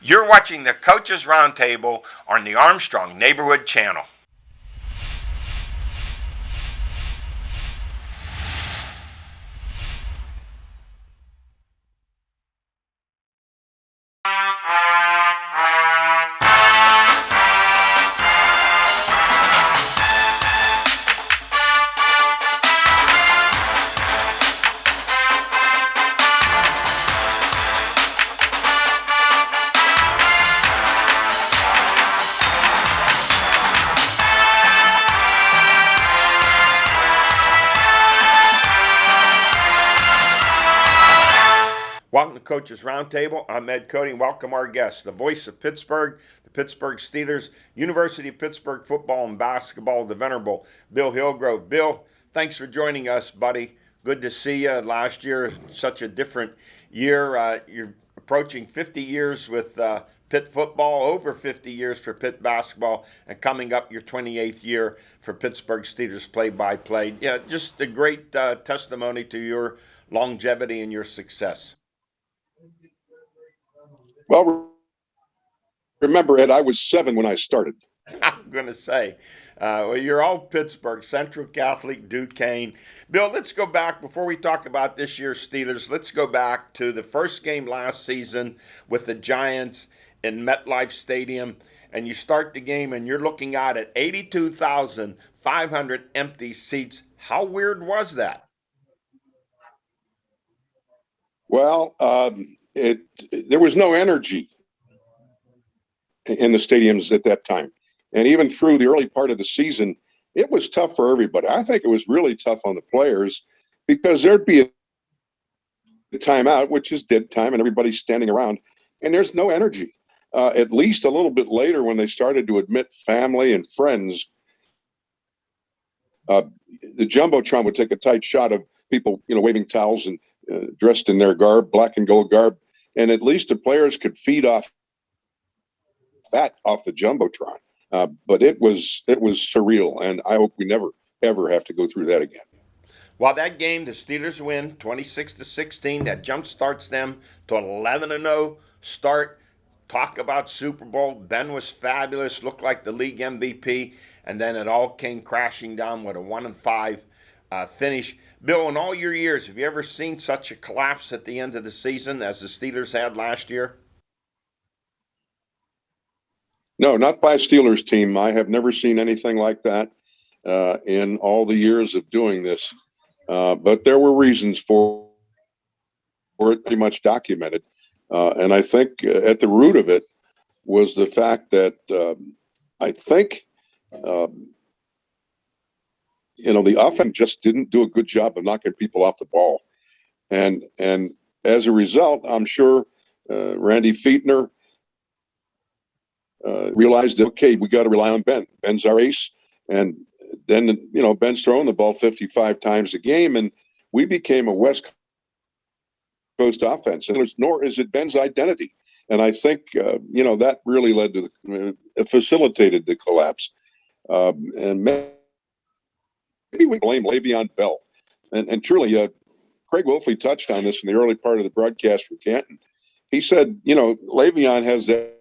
You're watching the Coaches Roundtable on the Armstrong Neighborhood Channel. Welcome to Coaches Roundtable. I'm Ed Codi, and welcome our guests, the voice of Pittsburgh, the Pittsburgh Steelers, University of Pittsburgh football and basketball, the venerable Bill Hillgrove. Bill, thanks for joining us, buddy. Good to see you. Last year, such a different year. You're approaching 50 years with Pitt football, over 50 years for Pitt basketball, and coming up your 28th year for Pittsburgh Steelers play-by-play. Yeah, just a great testimony to your longevity and your success. Well, remember, Ed, I was 7 when I started. I'm going to say, well, you're all Pittsburgh, Central Catholic, Duquesne. Bill, let's go back, before we talk about this year's Steelers, let's go back to the first game last season with the Giants in MetLife Stadium. And you start the game and you're looking out at 82,500 empty seats. How weird was that? Well, there was no energy in the stadiums at that time. And even through the early part of the season, it was tough for everybody. I think it was really tough on the players because there'd be a timeout, which is dead time, and everybody's standing around, and there's no energy. At least a little bit later, when they started to admit family and friends, the Jumbotron would take a tight shot of people, waving towels and dressed in their garb, black and gold garb. And at least the players could feed off that off the Jumbotron. But it was surreal, and I hope we never, ever have to go through that again. Well, that game, the Steelers win 26-16. That jump starts them to an 11-0 start. Talk about Super Bowl. Ben was fabulous, looked like the league MVP, and then it all came crashing down with a 1-5 finish. Bill, in all your years, have you ever seen such a collapse at the end of the season as the Steelers had last year? No, not by a Steelers team. I have never seen anything like that in all the years of doing this. But there were reasons for it, pretty much documented. And I think at the root of it was the fact that I think the offense just didn't do a good job of knocking people off the ball. And as a result, I'm sure Randy Fietner realized, okay, we got to rely on Ben. Ben's our ace. And then, Ben's throwing the ball 55 times a game, and we became a West Coast offense. And nor is it Ben's identity. And I think, that really led to facilitated the collapse. And maybe we blame Le'Veon Bell. And truly, Craig Wolfley touched on this in the early part of the broadcast from Canton. He said, Le'Veon has that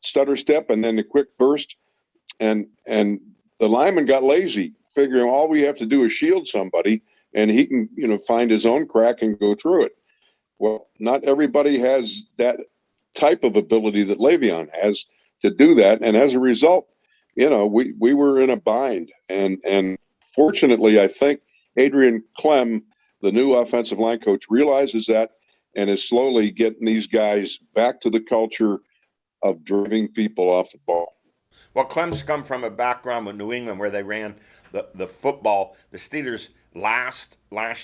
stutter step and then the quick burst. And the lineman got lazy, figuring all we have to do is shield somebody and he can, find his own crack and go through it. Well, not everybody has that type of ability that Le'Veon has to do that. And as a result, we were in a bind. And fortunately, I think Adrian Clem, the new offensive line coach, realizes that and is slowly getting these guys back to the culture of driving people off the ball. Well, Clem's come from a background with New England where they ran the football. The Steelers last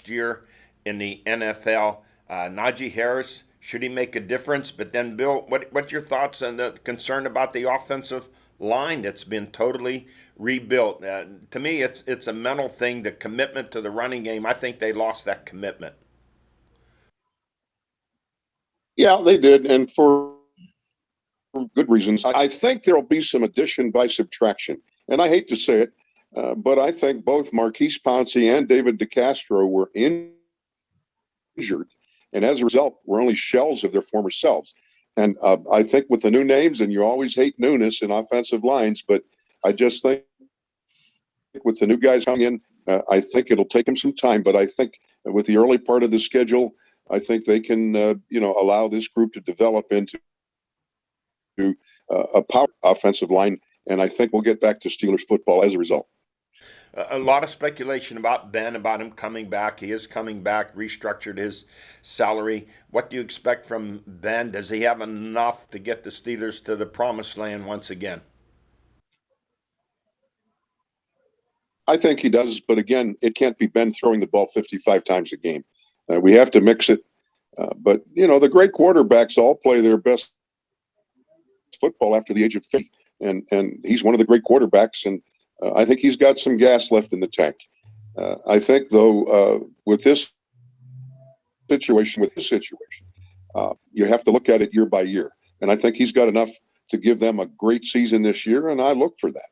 year in the NFL. Najee Harris, should he make a difference? But then, Bill, what's your thoughts on the concern about the offensive line that's been totally rebuilt? To me, it's a mental thing, the commitment to the running game. I think they lost that commitment. Yeah, they did, and for good reasons. I think there'll be some addition by subtraction. And I hate to say it, but I think both Marquise Pouncey and David DeCastro were injured. And as a result, were only shells of their former selves. And I think with the new names, and you always hate newness in offensive lines, but I just think with the new guys coming in, I think it'll take them some time. But I think with the early part of the schedule, I think they can, allow this group to develop into a power offensive line. And I think we'll get back to Steelers football as a result. A lot of speculation about Ben, about him coming back. He is coming back, restructured his salary. What do you expect from Ben? Does he have enough to get the Steelers to the promised land once again? I think he does, but again, it can't be Ben throwing the ball 55 times a game. We have to mix it. But the great quarterbacks all play their best football after the age of 50, and he's one of the great quarterbacks, and I think he's got some gas left in the tank. I think, though, with this situation, you have to look at it year by year, and I think he's got enough to give them a great season this year, and I look for that.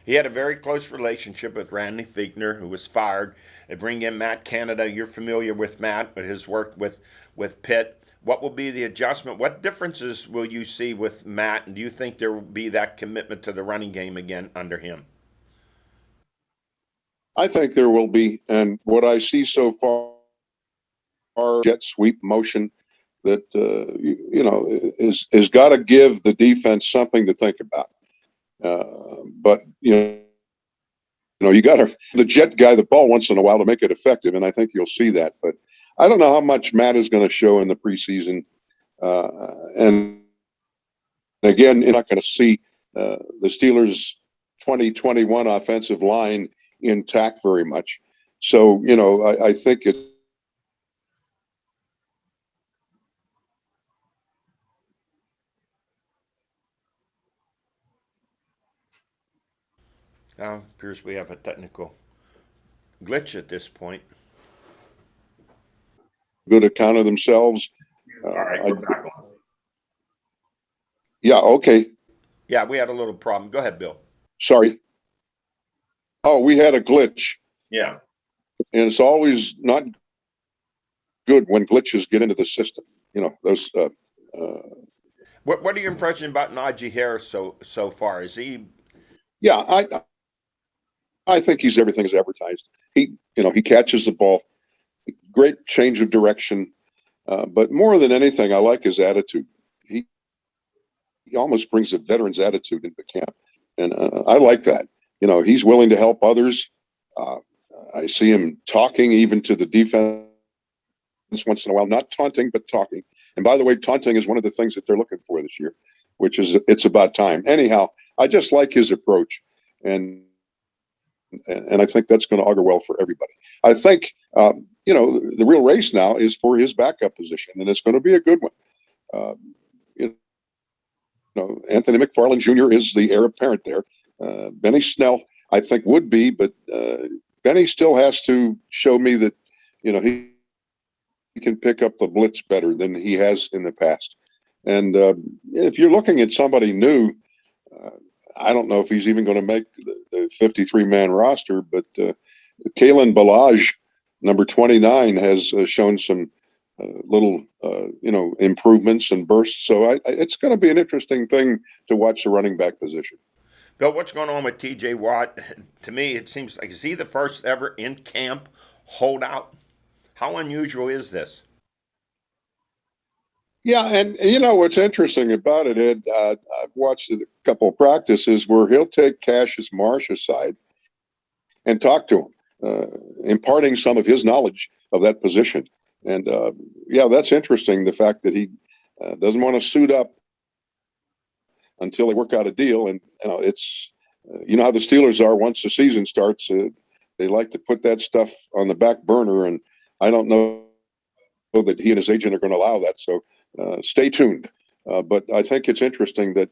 He had a very close relationship with Randy Fichtner, who was fired. They bring in Matt Canada. You're familiar with Matt, but his work with Pitt. What will be the adjustment? What differences will you see with Matt? And do you think there will be that commitment to the running game again under him? I think there will be, and what I see so far, jet sweep motion that is got to give the defense something to think about. But you got to the jet guy the ball once in a while to make it effective, and I think you'll see that. But I don't know how much Matt is going to show in the preseason, and again, you're not going to see the Steelers' 2021 offensive line intact very much. So I think it's Now, appears we have a technical glitch at this point. good account of themselves. All right, we're back on. Yeah, okay. Yeah, we had a little problem. Go ahead, Bill. Sorry. Oh, we had a glitch. Yeah. And it's always not good when glitches get into the system. Those. What are your impressions about Najee Harris so far? Is he? Yeah, I think he's everything as advertised. He catches the ball, great change of direction, but more than anything, I like his attitude. He almost brings a veteran's attitude into the camp, and I like that. He's willing to help others. I see him talking even to the defense once in a while, not taunting, but talking. And by the way, taunting is one of the things that they're looking for this year, which is it's about time. Anyhow, I just like his approach, and I think that's going to augur well for everybody. I think the real race now is for his backup position, and it's going to be a good one. Anthony McFarland Jr. is the heir apparent there. Benny Snell, I think, would be, but Benny still has to show me that he can pick up the blitz better than he has in the past. And if you're looking at somebody new, I don't know if he's even going to make the 53-man roster, but Kalen Ballage, number 29, has shown some little, improvements and bursts. So it's going to be an interesting thing to watch the running back position. Bill, what's going on with T.J. Watt? To me, it seems like, is he the first ever in camp holdout? How unusual is this? Yeah, and what's interesting about it, Ed, I've watched a couple of practices where he'll take Cassius Marsh aside and talk to him, imparting some of his knowledge of that position. And that's interesting, the fact that he doesn't want to suit up until they work out a deal. And it's how the Steelers are once the season starts. They like to put that stuff on the back burner, and I don't know that he and his agent are going to allow that. So stay tuned. But I think it's interesting that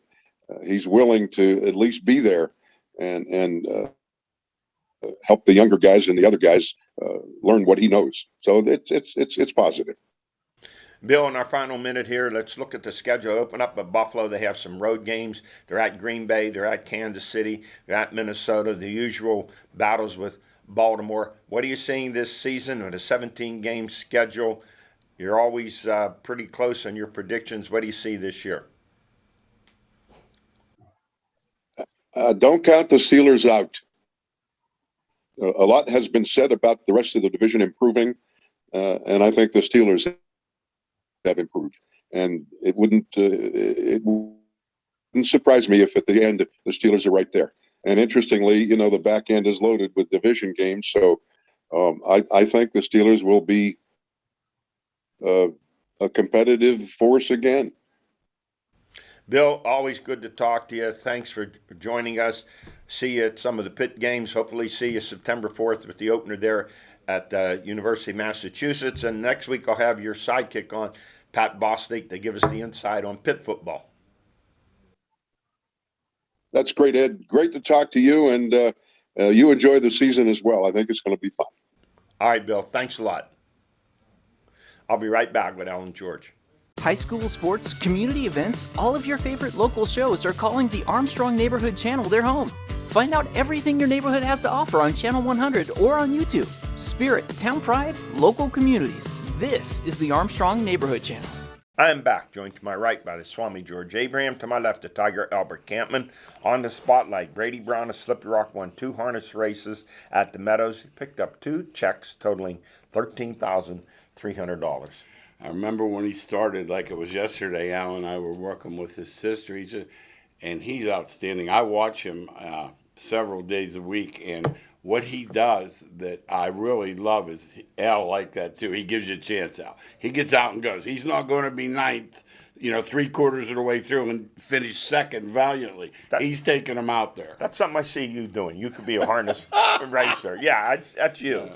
he's willing to at least be there and help the younger guys and the other guys learn what he knows. So it's positive. Bill, in our final minute here, let's look at the schedule. Open up at Buffalo. They have some road games. They're at Green Bay. They're at Kansas City. They're at Minnesota. The usual battles with Baltimore. What are you seeing this season with a 17-game schedule? You're always pretty close on your predictions. What do you see this year? Don't count the Steelers out. A lot has been said about the rest of the division improving, and I think the Steelers have improved. And it wouldn't surprise me if at the end the Steelers are right there. And interestingly, the back end is loaded with division games, so I think the Steelers will be a competitive force again. Bill, always good to talk to you. Thanks for joining us. See you at some of the Pitt games. Hopefully see you September 4th with the opener there at University of Massachusetts. And next week I'll have your sidekick on, Pat Bostic, to give us the insight on Pitt football. That's great, Ed. Great to talk to you, and you enjoy the season as well. I think it's going to be fun. All right, Bill. Thanks a lot. I'll be right back with Alan George. High school sports, community events, all of your favorite local shows are calling the Armstrong Neighborhood Channel their home. Find out everything your neighborhood has to offer on Channel 100 or on YouTube. Spirit, town pride, local communities. This is the Armstrong Neighborhood Channel. I am back, joined to my right by the Swami George Abraham, to my left the Tiger Albert Campman. On the spotlight, Brady Brown of Slippery Rock won 2 harness races at the Meadows. He picked up 2 checks totaling $13,300. I remember when he started, like it was yesterday, Al and I were working with his sister, and he's outstanding. I watch him several days a week, and what he does that I really love is Al like that too. He gives you a chance out. He gets out and goes. He's not going to be ninth, 3/4 of the way through and finish second valiantly. He's taking him out there. That's something I see you doing. You could be a harness racer. Yeah, that's you.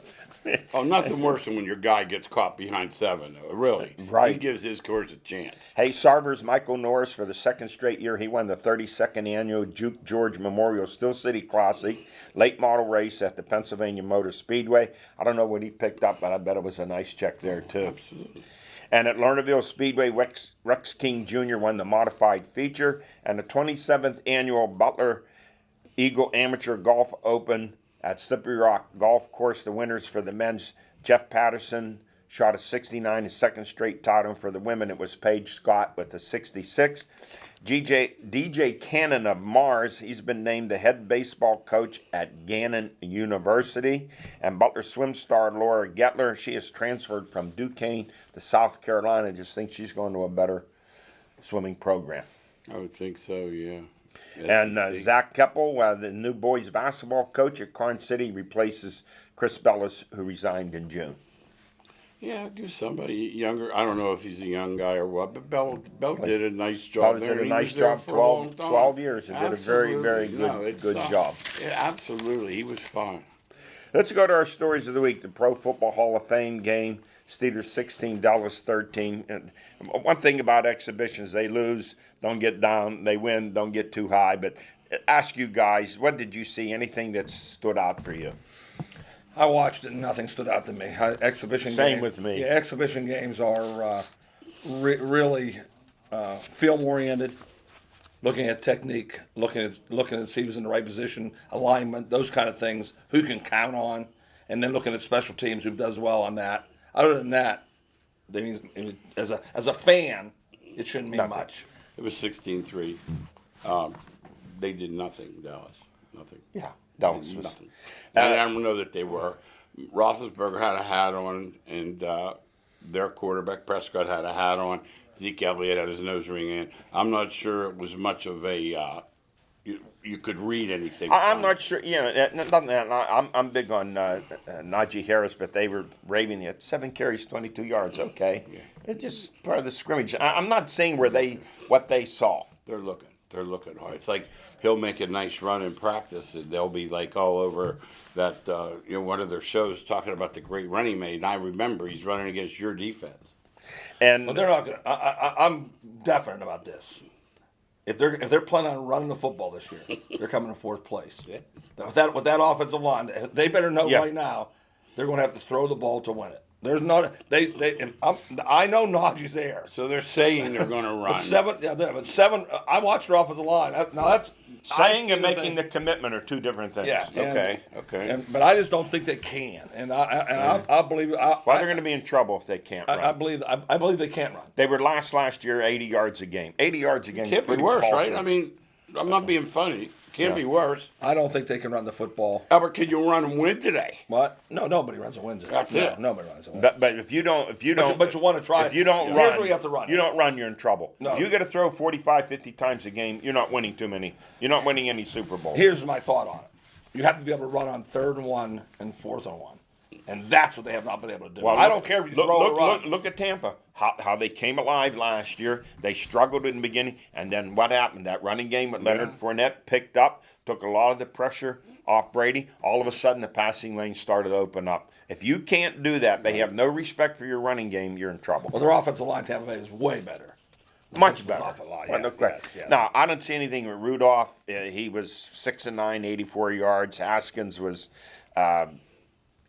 Oh, nothing worse than when your guy gets caught behind 7, really. Right. He gives his course a chance. Hey, Sarver's Michael Norris, for the second straight year, he won the 32nd annual Duke George Memorial Steel City Classic late model race at the Pennsylvania Motor Speedway. I don't know what he picked up, but I bet it was a nice check there, too. Absolutely. And at Lernerville Speedway, Rex King Jr. won the modified feature, and the 27th annual Butler Eagle Amateur Golf Open at Slippery Rock Golf Course. The winners for the men's, Jeff Patterson shot a 69, his second straight title. For the women, it was Paige Scott with a 66. DJ Cannon of Mars, he's been named the head baseball coach at Gannon University. And Butler swim star Laura Gettler, she has transferred from Duquesne to South Carolina. I just think she's going to a better swimming program. I would think so, yeah. And Zach Keppel, the new boys basketball coach at Carn City, replaces Chris Bellis, who resigned in June. Yeah, give somebody younger. I don't know if he's a young guy or what, but Bell did a nice job there. Bell did a nice job, 12 years. He did a very, very good job. Yeah, absolutely. He was fine. Let's go to our stories of the week. The Pro Football Hall of Fame game. Steelers 16, Dallas 13. And one thing about exhibitions, they lose, don't get down. They win, don't get too high. But ask you guys, what did you see? Anything that stood out for you? I watched it and nothing stood out to me. Same with me. Yeah, exhibition games are really film-oriented, looking at technique, looking at see who's in the right position, alignment, those kind of things, who can count on, and then looking at special teams, who does well on that. Other than that, as a fan, it shouldn't mean much. It was 16-3. They did nothing, Dallas. Nothing. Yeah, Dallas was nothing. And I don't know that they were. Roethlisberger had a hat on, and their quarterback Prescott had a hat on. Zeke Elliott had his nose ring in. I'm not sure it was much of a. You could read anything. I'm not sure. I'm big on Najee Harris, but they were raving at 7 carries, 22 yards. Okay, yeah. It's just part of the scrimmage. I'm not saying what they saw. They're looking hard. It's like he'll make a nice run in practice, and they'll be like all over that. One of their shows talking about the great run he made. And I remember he's running against your defense. And they're not going to. I'm definite about this. If they're planning on running the football this year, they're coming in 4th place. Yes. With that offensive line, they better know right now they're going to have to throw the ball to win it. There's not I know Najee's there. So they're saying they're going to run. But seven. I watched their offensive line. Now that's Saying and making the commitment are two different things. Yeah. Okay. But I just don't think they can. And I believe. Well, they're going to be in trouble if they can't run. I believe they can't run. They were last year 80 yards a game. 80 yards a game. Can't be worse, right? I mean, I'm not being funny. Can't be worse. I don't think they can run the football. Albert, can you run and win today? What? No, nobody runs and wins it. That's it. Nobody runs and wins. But if you don't, But you want to try. If you don't Here's run, where you have to run. You don't run, you're in trouble. No. If you got to throw 45, 50 times a game, you're not winning too many. You're not winning any Super Bowls. Here's my thought on it. You have to be able to run on 3rd and 1 and 4th and 1. And that's what they have not been able to do. Well, I don't care if you throw or run. Look at Tampa. How they came alive last year. They struggled in the beginning, and then what happened? That running game with Leonard Fournette picked up, took a lot of the pressure off Brady. All of a sudden, the passing lane started to open up. If you can't do that, they have no respect for your running game. You're in trouble. Well, their offensive line, Tampa Bay, is way better. Much better. Offensive line, Well, no question. yes. Now, I don't see anything with Rudolph. He was 6 and 9, 84 yards. Haskins was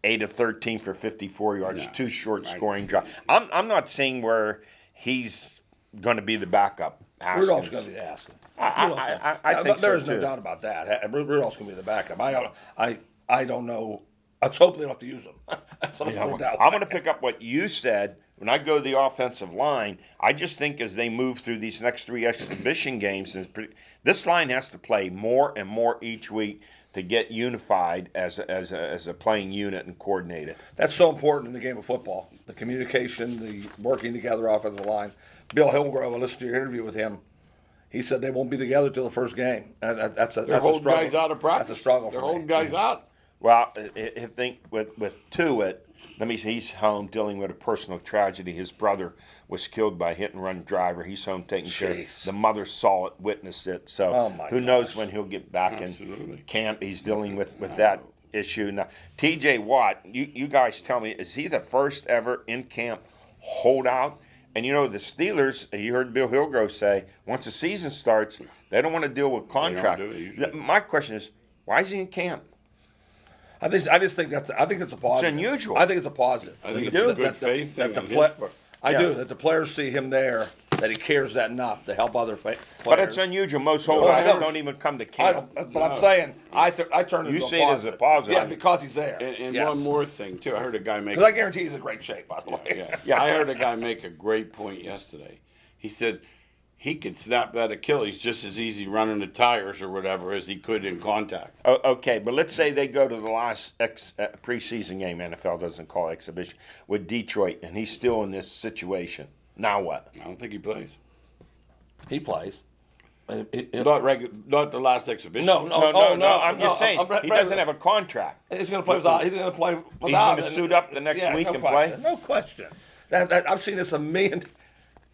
8 of 13 for 54 yards, 2 short scoring drives. I'm not seeing where he's going to be the backup. Haskins. Rudolph's going to be the Haskins. I think there so, is no too. doubt about that. Rudolph's going to be the backup. I don't know. Let's hope they don't have to use him. That's what I'm going to pick up what you said. When I go to the offensive line, I just think as they move through these next 3 exhibition games, this line has to play more and more each week to get unified as a playing unit and coordinated. That's so important in the game of football. The communication, the working together offensive line. Bill Hillgrove, I listened to your interview with him. He said they won't be together till the first game. That's a struggle. Guys out of practice. That's a struggle They're for holding me. guys out. Well, I think with Tuitt, let me say he's home dealing with a personal tragedy. His brother was killed by a hit-and-run driver. He's home taking care of it. The mother saw it, witnessed it. So who knows when he'll get back in camp. He's dealing with that issue. Now, T.J. Watt, you guys tell me, is he the first ever in-camp holdout? And, you know, the Steelers, you heard Bill Hillgrove say, once the season starts, they don't want to deal with contract. My question is, why is he in camp? I just think that's a positive. It's unusual. I think it's a positive. I think it's a good faith thing. I do, that the players see him there, that he cares that enough to help other players. But it's unusual. Most holdouts don't even come to camp. I'm saying, I turn it into a positive. You see it as a positive. Yeah, because he's there. And one more thing, too. I heard a guy make... Because I guarantee he's in great shape, by the way. Yeah. I heard a guy make a great point yesterday. He said he could snap that Achilles just as easy running the tires or whatever as he could in contact. Okay, but let's say they go to the last preseason game, NFL doesn't call it exhibition, with Detroit, and he's still in this situation. Now what? I don't think he plays. He plays. Not the last exhibition. No. I'm just saying he doesn't have a contract. He's going to play without. He's going to play without. He's going to suit up the next week and play. No question. I've seen this a million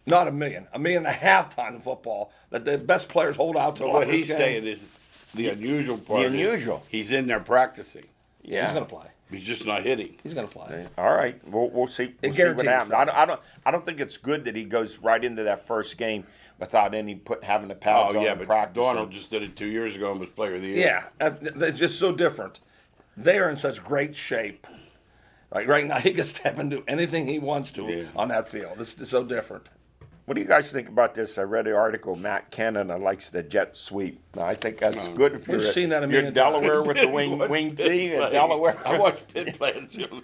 and a half times in football. That the best players hold out to. But what he's saying is the unusual part. The unusual. He's in there practicing. Yeah, he's going to play. He's just not hitting. He's going to play. All right, we'll see. We'll see what happens. I don't think it's good that he goes right into that first game without having the pads on. But practice. Donald just did it 2 years ago and was Player of the Year. Yeah, it's just so different. They are in such great shape. Like right now, he can step and do anything he wants to on that field. It's so different. What do you guys think about this? I read the article. Matt Canada likes the jet sweep. Now, I think that's good if We've seen that a million Delaware times. with the wing T. Delaware. I watched Pitt play it too.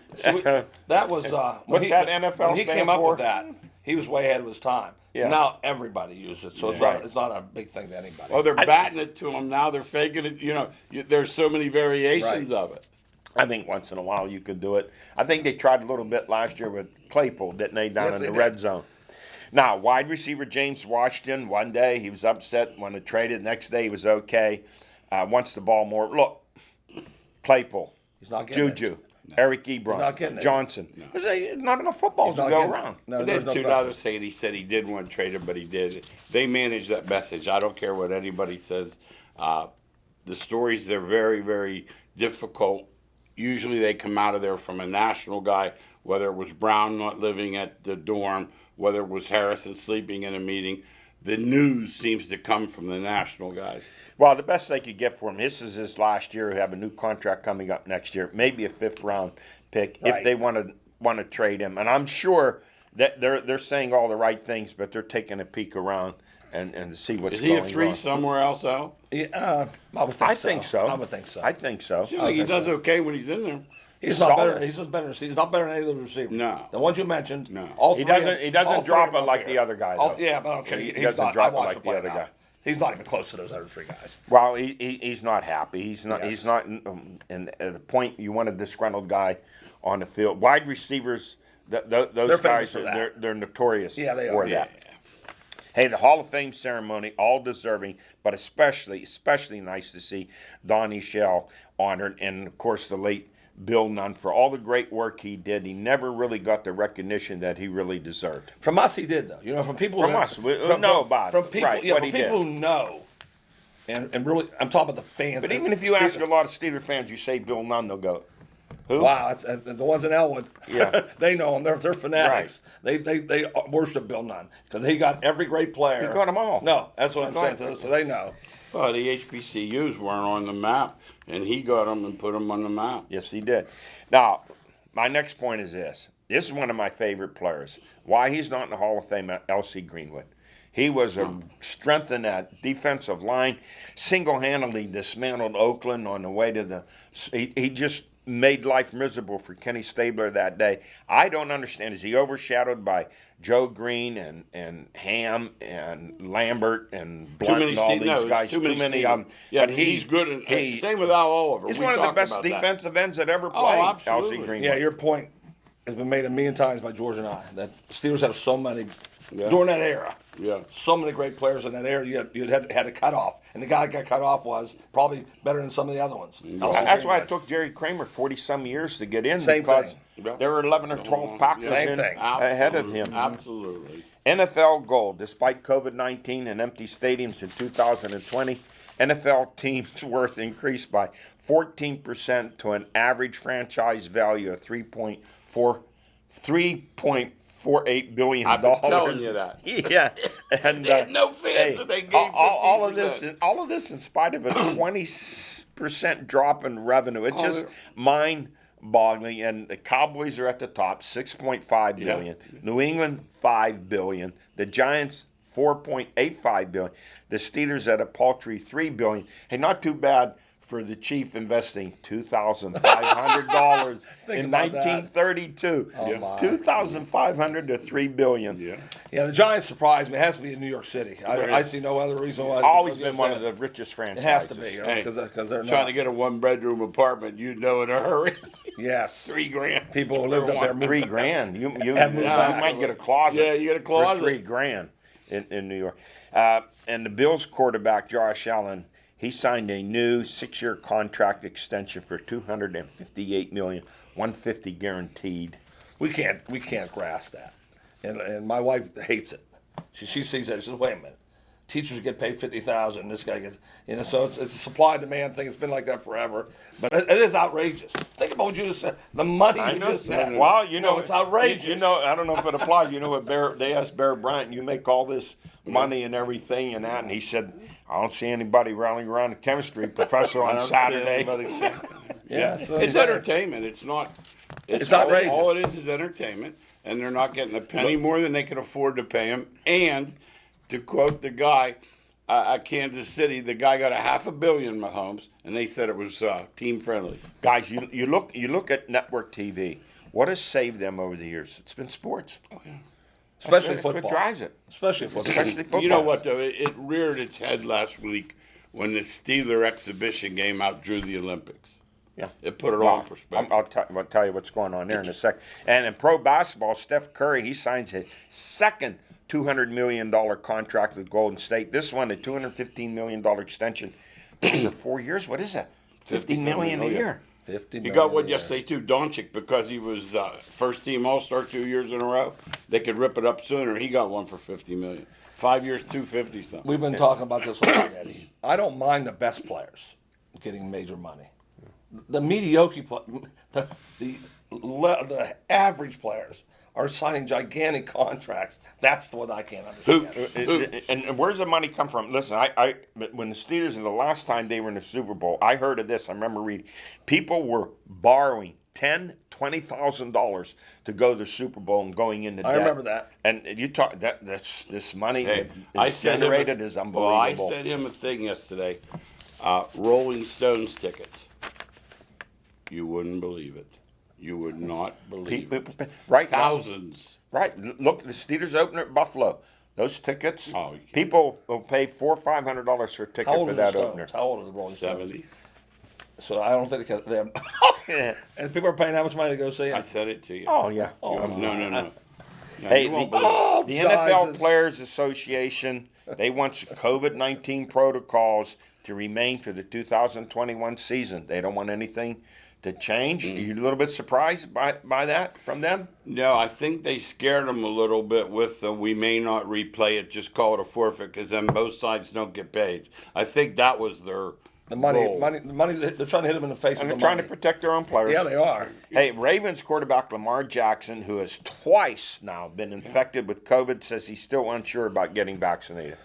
That was What's that NFL when he stand came up for? with that. He was way ahead of his time. Yeah. Now everybody uses it, so it's not a big thing to anybody. Oh, they're batting it to him now. They're faking it. You know, there's so many variations of it. I think once in a while you can do it. I think they tried a little bit last year with Claypool, didn't they, down in the red zone? Now, wide receiver James Washington, one day he was upset, wanted to trade it. Next day he was okay. Wants the ball more. Look, Claypool, He's not getting Juju, Eric Ebron, Johnson. There's not enough footballs to go around. No, There's $2 saying he said he didn't want to trade him, but he did. They manage that message. I don't care what anybody says. The stories, they're very, very difficult. Usually they come out of there from a national guy, whether it was Brown not living at the dorm, whether it was Harrison sleeping in a meeting. The news seems to come from the national guys. Well, the best they could get for him, this is his last year. He'll have a new contract coming up next year, maybe a fifth-round pick if they want to want to trade him, and I'm sure that they're saying all the right things, but they're taking a peek around and see what's Is going he on. a 3 somewhere else, Al? Yeah, I would think I so. think so. I would think so. I think so. I think he does okay when he's in there. He's He's not better. solid. He's just better. He's not better than any of the receivers. No. The ones you mentioned. No. All He three doesn't- of- he doesn't all three drop of them it like up the there. other guy, Oh, though. yeah, but okay. He He's doesn't not. drop I it watched like him the play other enough. guy. He's not even close to those other three guys. Well, he's not happy. He's not. Yes. He's not. And at the point you want a disgruntled guy on the field. Wide receivers, those They're famous guys, for that. they're notorious Yeah, they for are. that. Hey, the Hall of Fame ceremony, all deserving, but especially nice to see Donnie Shell honored, and of course the late Bill Nunn for all the great work he did. He never really got the recognition that he really deserved. From us, he did though. You know, from people From who us, we know about it. From people, Right, yeah, what from he people did. who know, and really, I'm talking about the fans. But even if you ask a lot of Steeler fans, you say Bill Nunn, they'll go, who? wow, that's, the ones in Elwood, Yeah. they know him. They're fanatics. They worship Bill Nunn because he got every great player. He got them all. No, that's what I'm got saying. So they know. Well, the HBCUs weren't on the map, and he got them and put them on the map. Yes, he did. Now, my next point is this. This is one of my favorite players. Why he's not in the Hall of Fame, L.C. Greenwood. He was a strength in that defensive line, single-handedly dismantled Oakland on the way to the – he just made life miserable for Kenny Stabler that day. I don't understand. Is he overshadowed by Joe Green and Ham and Lambert and Blunt and all these guys? Too many of them. Yeah, But he's good. Same with Al Oliver. He's We one of the talked best about that. defensive ends that ever played, absolutely. L.C. Greenwood. Yeah, your point has been made a million times by George and I that Steelers have so many Yeah. during that era. Yeah. So many great players in that era. You had to cut off, and the guy that got cut off was probably better than some of the other ones. That's why it took Jerry Kramer 40-some years to get in Same because thing. there were 11 or 12 Packers Same in thing. ahead of him. Absolutely. NFL gold, despite COVID-19 and empty stadiums in 2020, NFL teams' worth increased by 14% to an average franchise value of $3.48 billion. I've been telling you that. Yeah, and They had no fans, and they gave all of 15%. all of this in spite of a 20% drop in revenue. It's just mind-boggling. And the Cowboys are at the top, $6.5 billion. New England, $5 billion. The Giants, $4.85 billion. The Steelers at a paltry $3 billion. Hey, not too bad for the chief investing $2,500 in about that. 1932. Oh, my. $2,500 to $3 billion. Yeah. Yeah, the Giants surprised me. It has to be in New York City. I see no other reason why. Always because, been one of the richest franchises. It has to be Hey, because they're Trying to not. get a 1-bedroom apartment, you know, in a hurry. Yes, $3,000. people who lived up there. $3,000. You Have moved back. might get a closet. Yeah, you get a closet. for $3,000 in New York. And the Bills quarterback Josh Allen, he signed a new 6-year contract extension for $258 million, $150 guaranteed. We can't grasp that, and my wife hates it. She sees that. She says, "Wait a minute, teachers get paid $50,000. This guy gets, so it's a supply demand thing. It's been like that forever, but it is outrageous. Think about what you just said. The money you just said. Well, it's outrageous. You know, I don't know if it applies. You know what they asked Bear Bryant, you make all this money and everything and that, and he said, I don't see anybody rallying around the chemistry professor on Saturday. Yeah, so It's entertainment. It's not. It's outrageous. All it is entertainment, and they're not getting a penny more than they can afford to pay him. And to quote the guy at Kansas City, the guy got $500 million, Mahomes, and they said it was team friendly. Guys, you look at network TV. What has saved them over the years? It's been sports. Oh yeah. especially That's football. what drives it. Especially football. Especially football. You know what though? It reared its head last week when the Steeler exhibition game outdrew the Olympics. Yeah. It put it all in perspective. I'll tell you what's going on there in a second. And in pro basketball, Steph Curry, he signs his second $200 million contract with Golden State. This one, a $215 million extension for 4 years. What is that? $50 million a year. 50 You got million what a year. yesterday too, Doncic, because he was first team All-Star 2 years in a row. They could rip it up sooner. He got one for $50 million. 5 years, 250 something. We've been talking about this all night, Eddie. I don't mind the best players getting major money. The mediocre, the average players are signing gigantic contracts. That's what I can't understand. And where's the money come from? Listen, when the Steelers, the last time they were in the Super Bowl, I heard of this. I remember reading. People were borrowing $10, $20,000 to go to the Super Bowl and going into debt. I remember that. And you talk that's this money Hey, that is generated is unbelievable. Well, I sent him a thing yesterday. Rolling Stones tickets. You wouldn't believe it. You would not believe it. Right now, Thousands. right. Look, the Steelers opener at Buffalo. Those tickets, Oh, you can't. people will pay $400 or $500 for a ticket How old for are the that Stones? opener. How old are the Rolling Stones? 70s. So I don't think they have. Yeah. And people are paying how much money to go see I him? said it to you. Oh yeah. Oh, No. Hey, you won't the, believe it. the NFL Jesus. Players Association, they want COVID-19 protocols to remain for the 2021 season. They don't want anything to change. Are you a little bit surprised by that from them? No, I think they scared them a little bit with the we may not replay it, just call it a forfeit, because then both sides don't get paid. I think that was their The money, goal. the money. They're trying to hit him in the face And with they're the trying to money. protect their own players. Yeah, they are. Hey, Ravens quarterback Lamar Jackson, who has twice now been infected with COVID, says he's still unsure about getting vaccinated.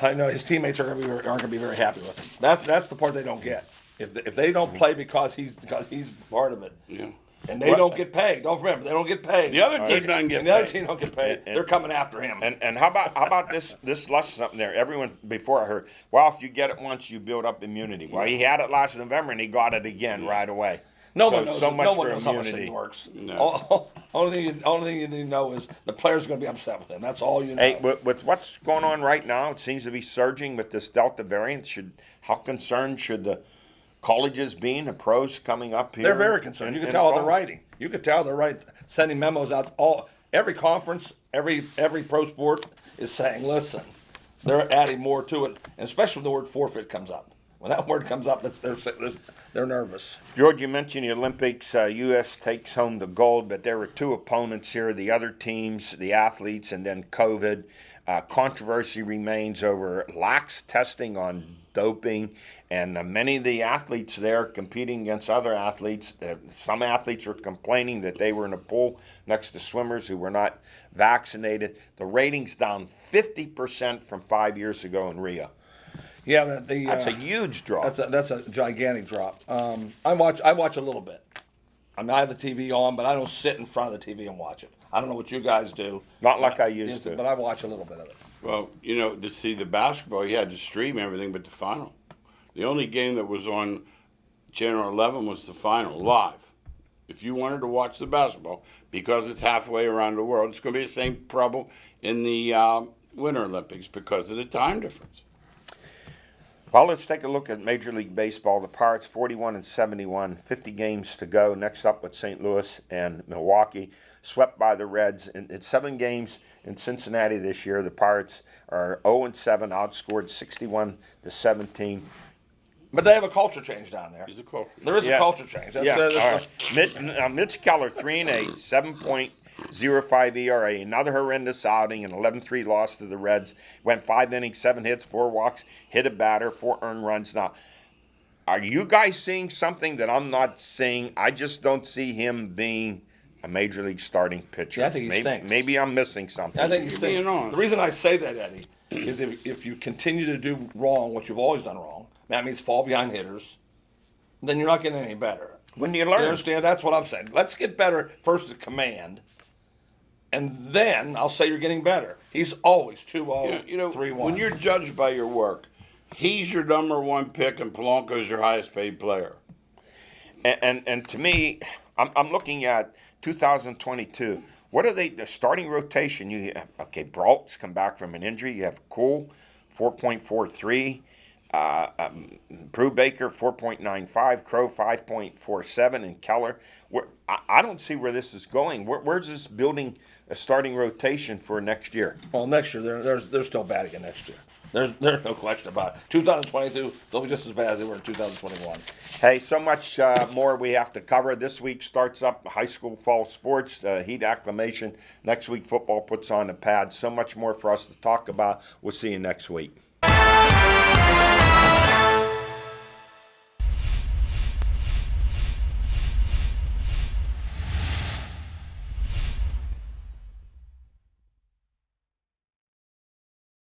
I know his teammates aren't going to be very happy with him. That's the part they don't get. If they don't play because he's part of it, Yeah. and they don't get paid. Don't remember, they don't get paid. The other team doesn't get and the other paid. team don't get paid. They're coming after him. And how about this lesson something there? Everyone before I heard, well, if you get it once, you build up immunity. Well, he had it last November and he got it again right away. No So- one knows. so no much one for knows how much immunity. thing works. No. Only thing you need to know is the player's going to be upset with him. That's all you know. Hey, with what's going on right now, it seems to be surging with this Delta variant. How concerned should the colleges be and the pros coming up here? They're very concerned. You can tell how they're writing. You can tell they're sending memos out. Every conference, every pro sport is saying, listen, they're adding more to it, and especially when the word forfeit comes up. When that word comes up, they're nervous. George, you mentioned the Olympics. U.S. takes home the gold, but there were two opponents here, the other teams, the athletes, and then COVID. Controversy remains over lax testing on doping, and many of the athletes there competing against other athletes. Some athletes were complaining that they were in a pool next to swimmers who were not vaccinated. The ratings down 50% from 5 years ago in Rio. Yeah, That's a huge drop. That's a gigantic drop. I watch a little bit. I mean, I have the TV on, but I don't sit in front of the TV and watch it. I don't know what you guys do. Not like I used to. But I watch a little bit of it. Well, to see the basketball, you had to stream everything but the final. The only game that was on Channel 11 was the final, live. If you wanted to watch the basketball, because it's halfway around the world, it's going to be the same problem in the Winter Olympics because of the time difference. Well, let's take a look at Major League Baseball. The Pirates 41-71, 50 games to go. Next up with St. Louis and Milwaukee, swept by the Reds. In 7 games in Cincinnati this year, the Pirates are 0-7, outscored 61-17. But they have a culture change down there. It's a culture. There is Yeah. a culture change. That's, Yeah, that's all right. Mitch Keller, 3-8, 7.05 ERA. Another horrendous outing, an 11-3 loss to the Reds. Went 5 innings, 7 hits, 4 walks, hit a batter, 4 earned runs. Now, are you guys seeing something that I'm not seeing? I just don't see him being a major league starting pitcher. Yeah, I think he stinks. Maybe I'm missing something. I think he stinks. being honest. The reason I say that, Eddie, is if you continue to do wrong what you've always done wrong, that means fall behind hitters, then you're not getting any better. When do you You learn? understand? That's what I'm saying. Let's get better first at command, and then I'll say you're getting better. He's always 2-0, 3-1. When you're judged by your work, he's your number one pick and Polanco's your highest paid player. And to me, I'm looking at 2022. What are they? The starting rotation. You have, Brault's come back from an injury. You have Cool, 4.43. Brubaker 4.95, Crow 5.47, and Keller. I don't see where this is going. Where's this building a starting rotation for next year? Well, next year they're still bad again next year. There's no question about it. 2022 they'll be just as bad as they were in 2021. Hey, so much more we have to cover. This week starts up high school fall sports, heat acclimation. Next week football puts on the pad. So much more for us to talk about. We'll see you next week.